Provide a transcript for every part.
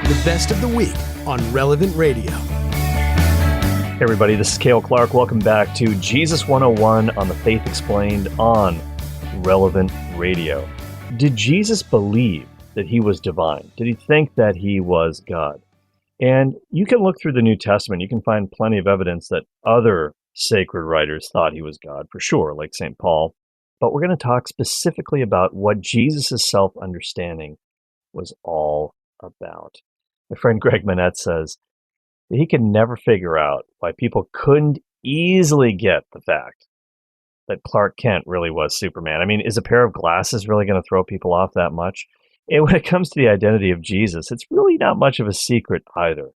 the best of the week on Relevant Radio. Hey everybody, this is Cale Clarke. Welcome back to Jesus 101 on the Faith Explained on Relevant Radio. Did Jesus believe that he was divine? Did he think that he was God? And you can look through the New Testament. You can find plenty of evidence that other sacred writers thought he was God, for sure, like St. Paul. But we're going to talk specifically about what Jesus' self-understanding was all about. My friend Greg Manette says that he could never figure out why people couldn't easily get the fact that Clark Kent really was Superman. I mean, is a pair of glasses really going to throw people off that much? And when it comes to the identity of Jesus, it's really not much of a secret either.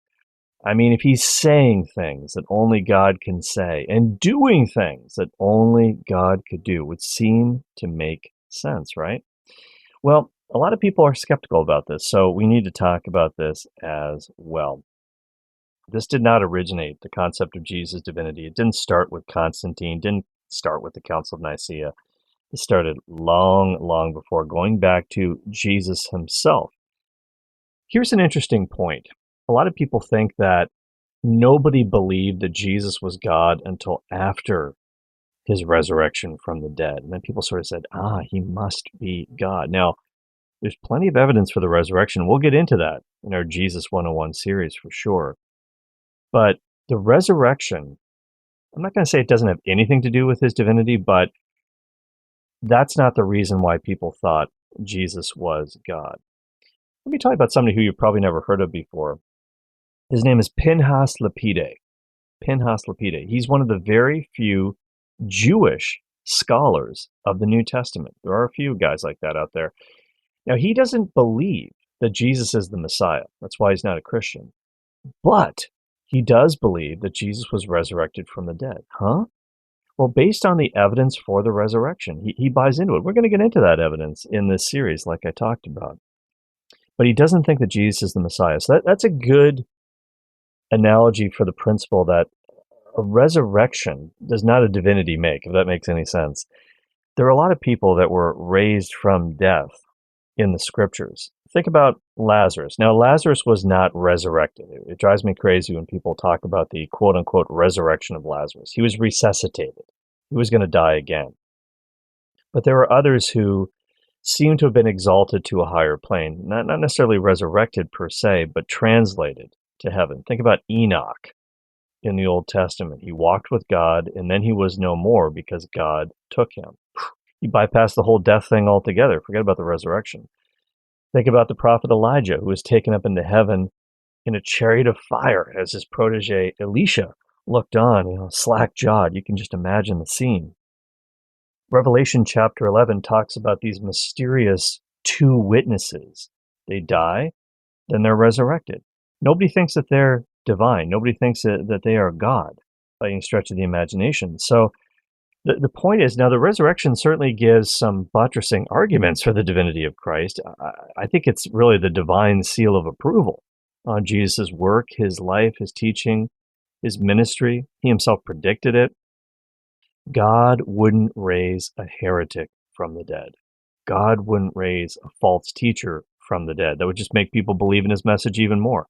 I mean, if he's saying things that only God can say and doing things that only God could do, would seem to make sense, right? Well, a lot of people are skeptical about this, so we need to talk about this as well. This did not originate, the concept of Jesus' divinity. It didn't start with Constantine, didn't start with the Council of Nicaea. It started long, long before, going back to Jesus himself. Here's an interesting point. A lot of people think that nobody believed that Jesus was God until after his resurrection from the dead. And then people sort of said, he must be God. Now, there's plenty of evidence for the resurrection. We'll get into that in our Jesus 101 series for sure. But the resurrection, I'm not going to say it doesn't have anything to do with his divinity, but that's not the reason why people thought Jesus was God. Let me tell you about somebody who you've probably never heard of before. His name is Pinchas Lapide. Pinchas Lapide. He's one of the very few Jewish scholars of the New Testament. There are a few guys like that out there. Now, he doesn't believe that Jesus is the Messiah. That's why he's not a Christian. But he does believe that Jesus was resurrected from the dead. Huh? Well, based on the evidence for the resurrection, he buys into it. We're going to get into that evidence in this series, like I talked about. But he doesn't think that Jesus is the Messiah. So that's a good analogy for the principle that a resurrection does not a divinity make, if that makes any sense. There are a lot of people that were raised from death in the scriptures. Think about Lazarus. Now, Lazarus was not resurrected. It drives me crazy when people talk about the quote-unquote resurrection of Lazarus. He was resuscitated. He was going to die again. But there were others who seem to have been exalted to a higher plane, not necessarily resurrected per se, but translated to heaven. Think about Enoch in the Old Testament. He walked with God, and then he was no more because God took him. He bypassed the whole death thing altogether. Forget about the resurrection. Think about the prophet Elijah, who was taken up into heaven in a chariot of fire as his protege Elisha looked on, slack-jawed. You can just imagine the scene. Revelation chapter 11 talks about these mysterious two witnesses. They die, then they're resurrected. Nobody thinks that they're divine. Nobody thinks that they are God by any stretch of the imagination. So the point is, now the resurrection certainly gives some buttressing arguments for the divinity of Christ. I think it's really the divine seal of approval on Jesus' work, his life, his teaching, his ministry. He himself predicted it. God wouldn't raise a heretic from the dead. God wouldn't raise a false teacher from the dead. That would just make people believe in his message even more.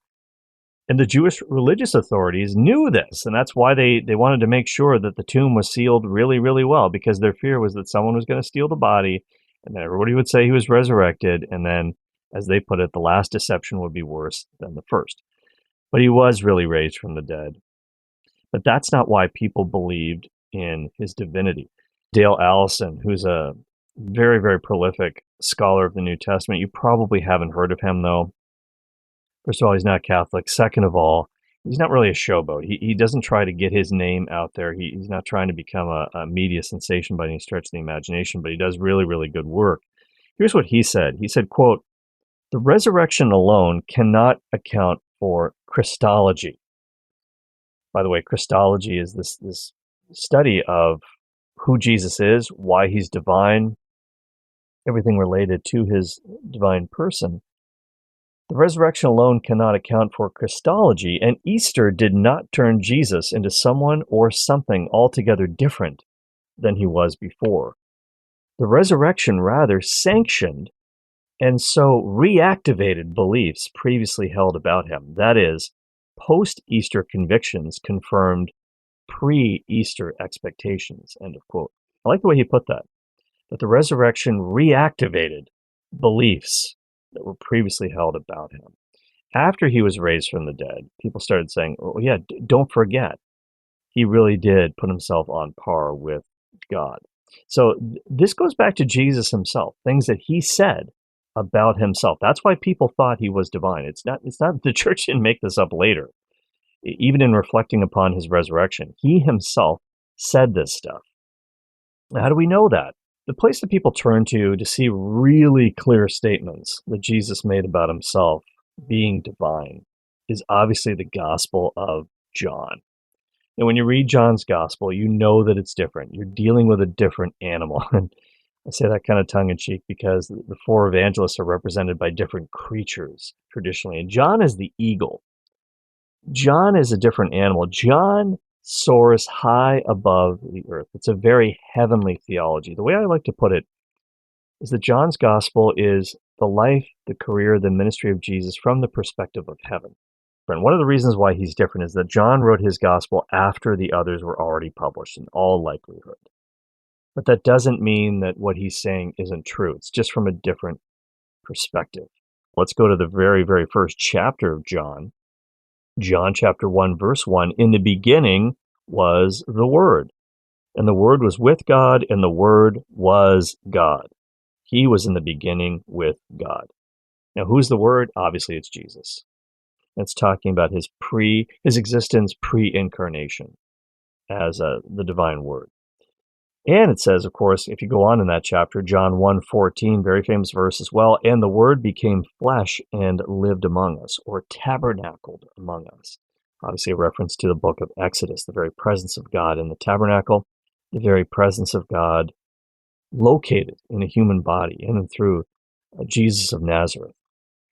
And the Jewish religious authorities knew this, and that's why they wanted to make sure that the tomb was sealed really, really well, because their fear was that someone was going to steal the body, and then everybody would say he was resurrected, and then, as they put it, the last deception would be worse than the first. But he was really raised from the dead. But that's not why people believed in his divinity. Dale Allison, who's a very, very prolific scholar of the New Testament, you probably haven't heard of him, though. First of all, he's not Catholic. Second of all, he's not really a showboat. He doesn't try to get his name out there. He's not trying to become a media sensation by any stretch of the imagination, but he does really, really good work. Here's what he said. He said, quote, "The resurrection alone cannot account for Christology." By the way, Christology is this study of who Jesus is, why he's divine, everything related to his divine person. The resurrection alone cannot account for Christology, and Easter did not turn Jesus into someone or something altogether different than he was before. The resurrection rather sanctioned and so reactivated beliefs previously held about him. That is, post-Easter convictions confirmed pre-Easter expectations, end of quote. I like the way he put that the resurrection reactivated beliefs that were previously held about him. After he was raised from the dead, people started saying, oh yeah, don't forget, he really did put himself on par with God. So this goes back to Jesus himself, things that he said about himself. That's why people thought he was divine. It's not the church didn't make this up later. Even in reflecting upon his resurrection, he himself said this stuff. How do we know that? The place that people turn to see really clear statements that Jesus made about himself being divine is obviously the Gospel of John. And when you read John's Gospel, you know that it's different. You're dealing with a different animal. And I say that kind of tongue-in-cheek because the four evangelists are represented by different creatures traditionally. And John is the eagle. John is a different animal. John soars high above the earth. It's a very heavenly theology. The way I like to put it is that John's gospel is the life, the career, the ministry of Jesus from the perspective of heaven. And one of the reasons why he's different is that John wrote his gospel after the others were already published, in all likelihood. But that doesn't mean that what he's saying isn't true. It's just from a different perspective. Let's go to the very, very first chapter of John. John chapter 1, verse 1, in the beginning was the Word, and the Word was with God, and the Word was God. He was in the beginning with God. Now, who's the Word? Obviously, it's Jesus. It's talking about his existence pre-incarnation as the divine Word. And it says, of course, if you go on in that chapter, John 1:14, very famous verse as well, and the Word became flesh and lived among us, or tabernacled among us. Obviously a reference to the book of Exodus, the very presence of God in the tabernacle, the very presence of God located in a human body in and through Jesus of Nazareth.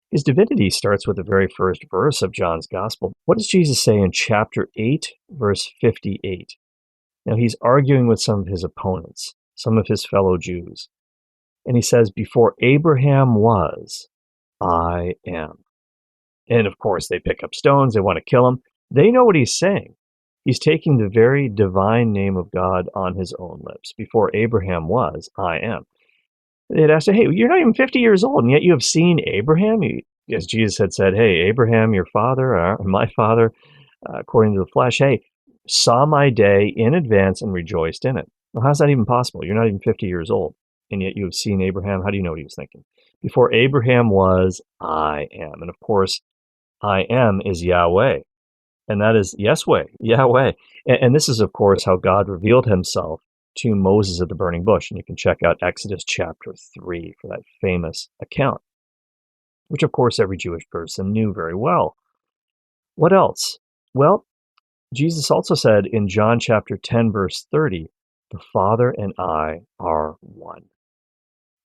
His divinity starts with the very first verse of John's Gospel. What does Jesus say in chapter 8, verse 58? Now, he's arguing with some of his opponents, some of his fellow Jews. And he says, before Abraham was, I am. And of course, they pick up stones. They want to kill him. They know what he's saying. He's taking the very divine name of God on his own lips. Before Abraham was, I am. They'd ask, hey, you're not even 50 years old, and yet you have seen Abraham? As Jesus had said, hey, Abraham, your father, my father, according to the flesh, hey, saw my day in advance and rejoiced in it. Well, how's that even possible? You're not even 50 years old, and yet you have seen Abraham. How do you know what he was thinking? Before Abraham was, I am. And of course, I am is Yahweh. And that is Yahweh. And this is, of course, how God revealed himself to Moses at the burning bush. And you can check out Exodus chapter 3 for that famous account, which, of course, every Jewish person knew very well. What else? Well, Jesus also said in John chapter 10, verse 30, the Father and I are one.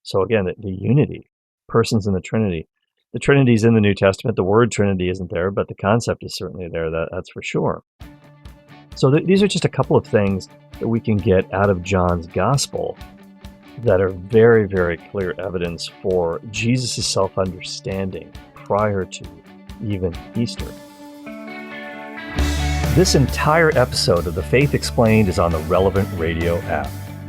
So again, the unity, persons in the Trinity. The Trinity is in the New Testament. The word Trinity isn't there, but the concept is certainly there, that's for sure. So these are just a couple of things that we can get out of John's Gospel that are very, very clear evidence for Jesus' self-understanding prior to even Easter. This entire episode of The Faith Explained is on the Relevant Radio app.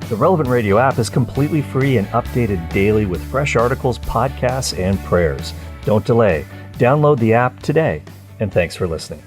The Relevant Radio app is completely free and updated daily with fresh articles, podcasts, and prayers. Don't delay. Download the app today, and thanks for listening.